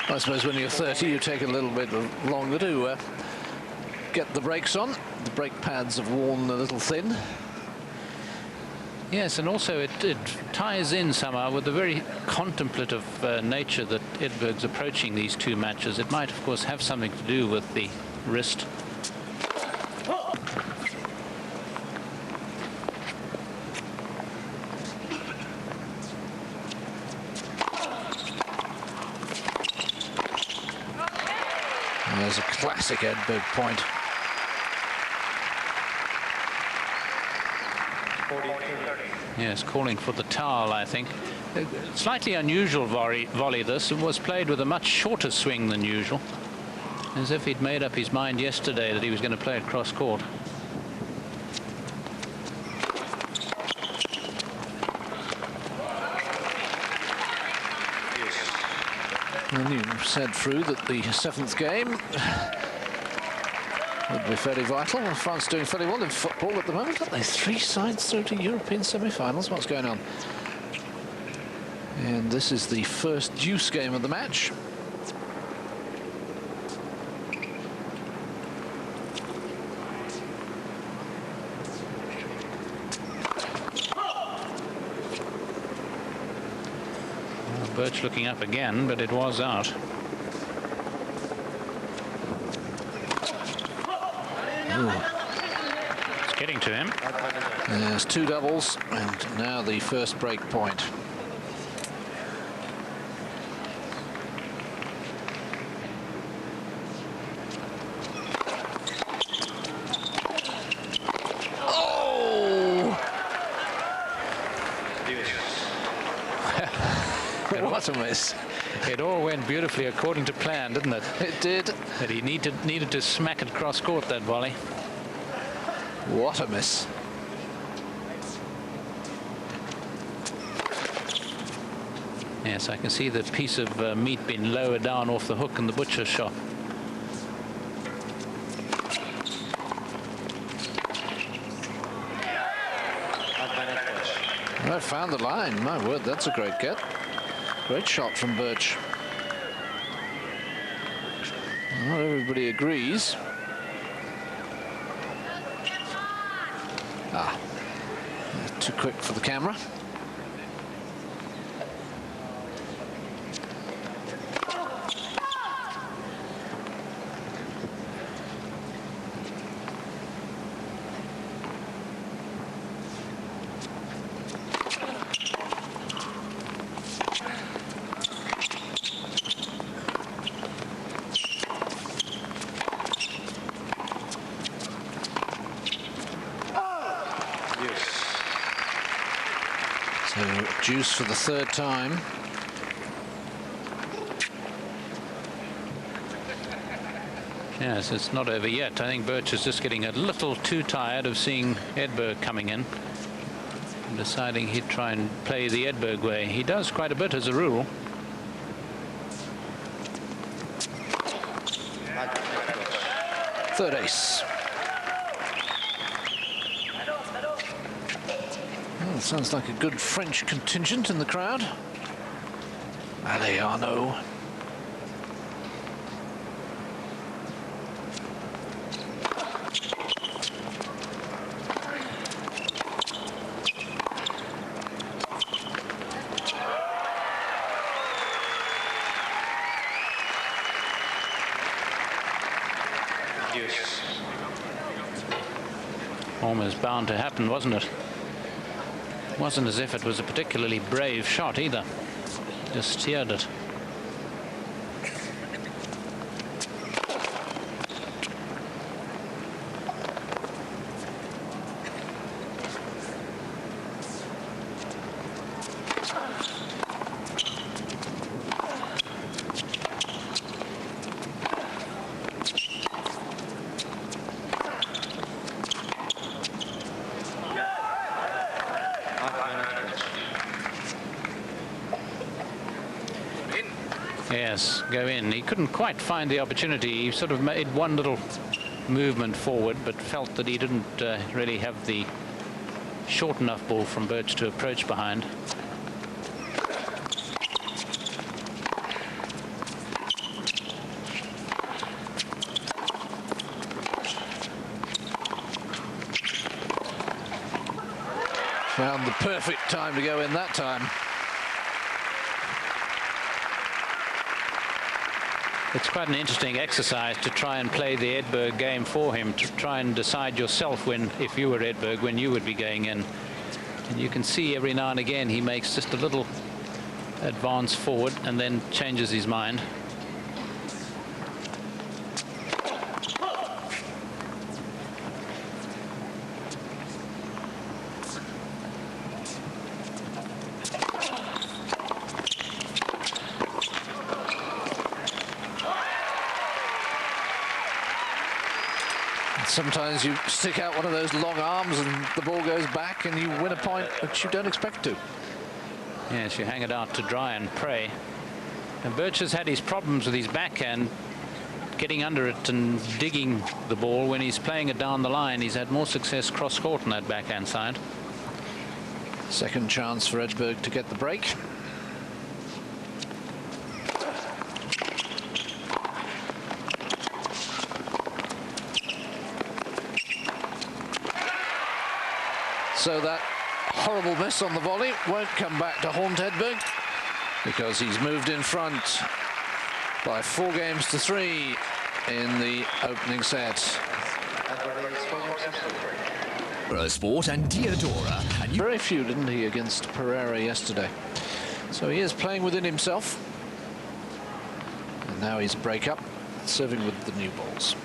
I suppose when you're 30, you take a little bit longer to get the brakes on. The brake pads have worn a little thin. Yes, and also it ties in somehow with the very contemplative nature that Edberg's approaching these two matches. It might, of course, have something to do with the wrist. There's a classic Edberg point. Yes, calling for the towel, I think. Slightly unusual volley this. It was played with a much shorter swing than usual, as if he'd made up his mind yesterday that he was going to play it cross court. And you said, Fru, that the 7th game would be fairly vital. France doing fairly well in football at the moment, aren't they? 3 sides through to European semi-finals. What's going on? And this is the first deuce game of the match. Boetsch looking up again, but it was out. Ooh. It's getting to him. There's 2 doubles, and now the first break point. What a miss. It all went beautifully according to plan, didn't it? It did. That he needed to smack it cross court, that volley. What a miss. Yes, I can see the piece of meat being lowered down off the hook in the butcher's shop. I found the line. My word, that's a great get. Great shot from boetsch. Not everybody agrees. Too quick for the camera. So deuce for the 3rd time. Yes, it's not over yet. I think boetsch is just getting a little too tired of seeing Edberg coming in and deciding he'd try and play the Edberg way. He does quite a bit as a rule. Third ace. Well, sounds like a good French contingent in the crowd. Allez, Arnaud. Almost bound to happen, wasn't it? Wasn't as if it was a particularly brave shot either. Just steered it. Yes, go in. He couldn't quite find the opportunity. He sort of made one little movement forward, but felt that he didn't really have the short enough ball from boetsch to approach behind. Found the perfect time to go in that time. It's quite an interesting exercise to try and play the Edberg game for him, to try and decide yourself when, if you were Edberg, when you would be going in. And you can see every now and again he makes just a little advance forward and then changes his mind. Sometimes you stick out one of those long arms and the ball goes back and you win a point which you don't expect to. Yes, you hang it out to dry and pray. And boetsch has had his problems with his backhand, getting under it and digging the ball. When he's playing it down the line, he's had more success cross-court on that backhand side. Second chance for Edberg to get the break. So that horrible miss on the volley won't come back to haunt Edberg, because he's moved in front by 4 games to 3 in the opening set. Sport and Diodora. And very few, didn't he, against Pereira yesterday? So he is playing within himself. And now he's break up, serving with the new balls.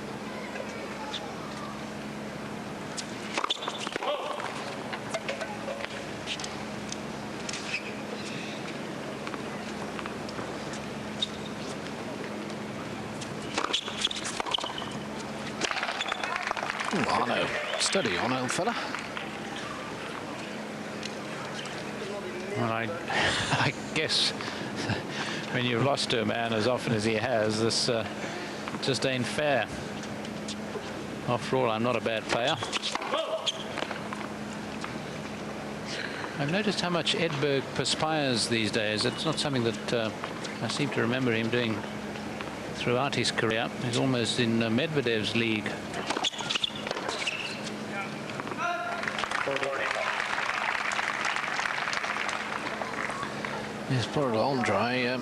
Arno, steady on, old fella. Well, I guess when you've lost to a man as often as he has, this just ain't fair. After all, I'm not a bad player. I've noticed how much Edberg perspires these days. It's not something that I seem to remember him doing throughout his career. He's almost in Medvedev's league. Yes, poor Andre,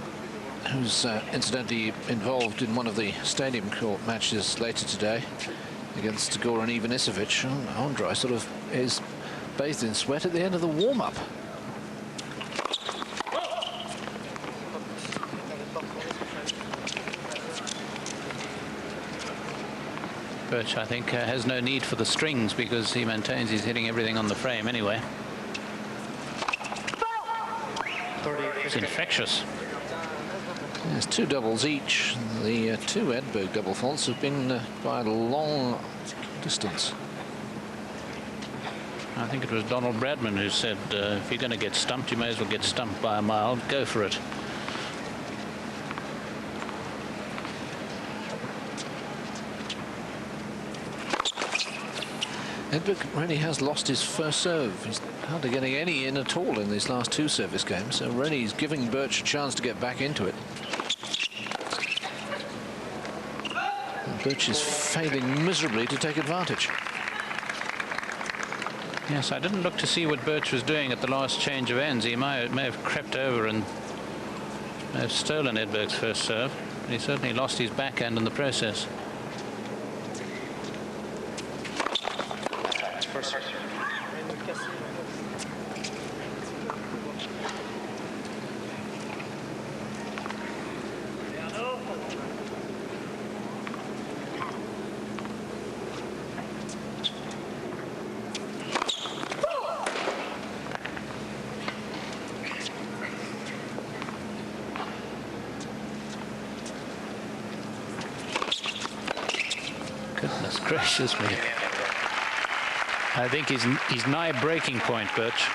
who's incidentally involved in one of the stadium court matches later today against Goran Ivanisevic. Andre sort of is bathed in sweat at the end of the warm-up. boetsch, I think, has no need for the strings because he maintains he's hitting everything on the frame anyway. It's infectious. There's 2 doubles each. The 2 Edberg double faults have been by a long distance. I think it was Donald Bradman who said, if you're going to get stumped, you may as well get stumped by a mile. Go for it. Edberg really has lost his first serve. He's hardly getting any in at all in these last 2 service games. So really he's giving boetsch a chance to get back into it. And boetsch is failing miserably to take advantage. Yes, I didn't look to see what boetsch was doing at the last change of ends. He may have crept over and may have stolen Edberg's first serve. But he certainly lost his backhand in the process. Goodness gracious me. I think he's nigh breaking point, boetsch.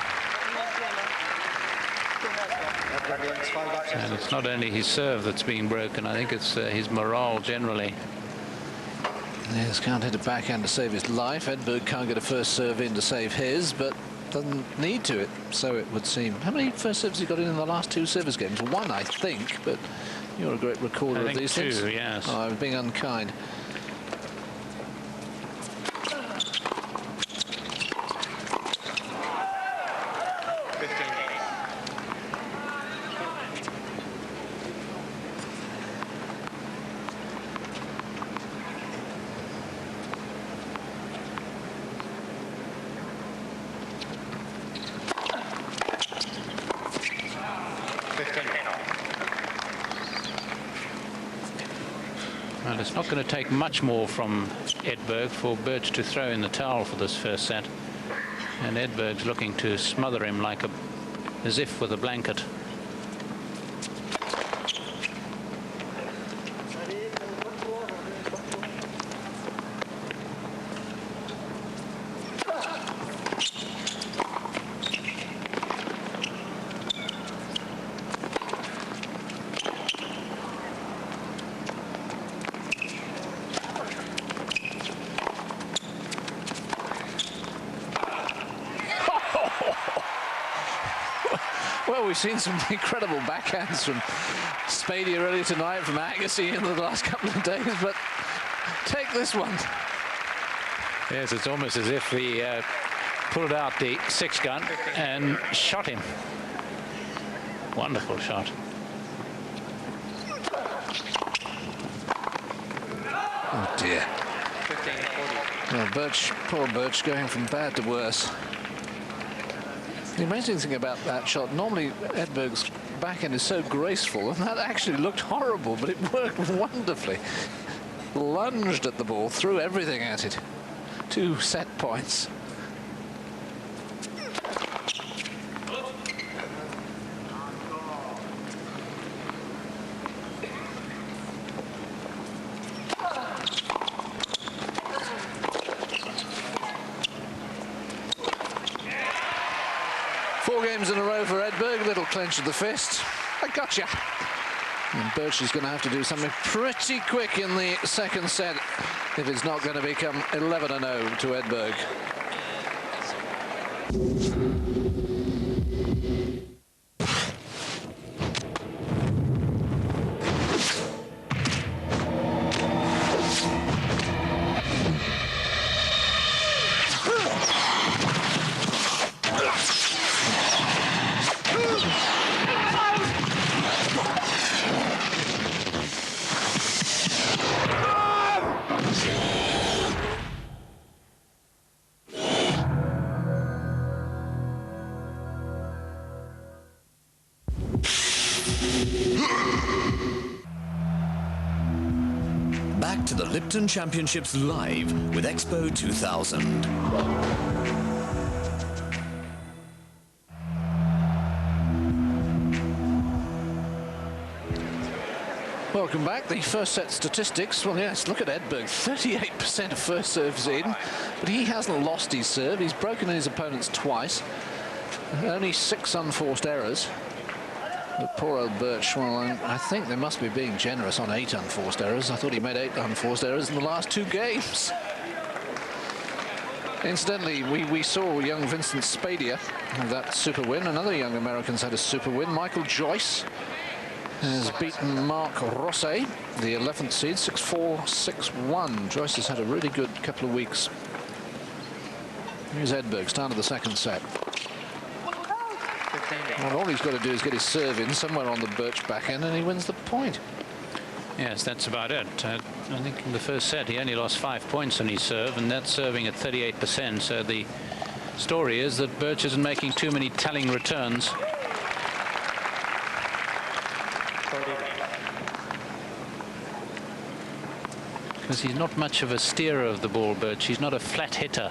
And it's not only his serve that's being broken, I think it's his morale generally. Yes, can't hit a backhand to save his life. Edberg can't get a first serve in to save his, but doesn't need to, so it would seem. How many first serves he got in the last 2 service games? 1, I think, but you're a great recorder of these things. 2, yes. Oh, I was being unkind. Well, it's not going to take much more from Edberg for Boetsch to throw in the towel for this first set. And Edberg's looking to smother him as if with a blanket. Well, we've seen some incredible backhands from Spady earlier tonight, from Agassi in the last couple of days, but take this one. Yes, it's almost as if he pulled out the 6-gun and shot him. Wonderful shot. Oh dear. Well, poor Boetsch, going from bad to worse. The amazing thing about that shot, normally Edberg's backhand is so graceful, and that actually looked horrible, but it worked wonderfully. Lunged at the ball, threw everything at it. 2 set points. Four games in a row for Edberg. Little clench of the fist. I gotcha. And Boetsch is going to have to do something pretty quick in the second set if it's not going to become 11-0 to Edberg. Back to the Lipton Championships live with Expo 2000. Welcome back. The first set statistics. Well, yes, look at Edberg. 38% of first serves in, but he hasn't lost his serve. He's broken his opponents twice. Only 6 unforced errors. But poor old Boetsch, well, I think they must be being generous on 8 unforced errors. I thought he made 8 unforced errors in the last 2 games. Incidentally, we saw young Vincent Spady have that super win. Another young American's had a super win. Michael Joyce has beaten Marc Rosset, the 11th seed, 6-4, 6-1. Joyce has had a really good couple of weeks. Here's Edberg, start of the second set. Well, all he's got to do is get his serve in somewhere on the Boetsch backhand, and he wins the point. Yes, that's about it. I think in the first set he only lost 5 points on his serve, and that's serving at 38%. So the story is that Boetsch isn't making too many telling returns. Because he's not much of a steerer of the ball, Boetsch. He's not a flat hitter.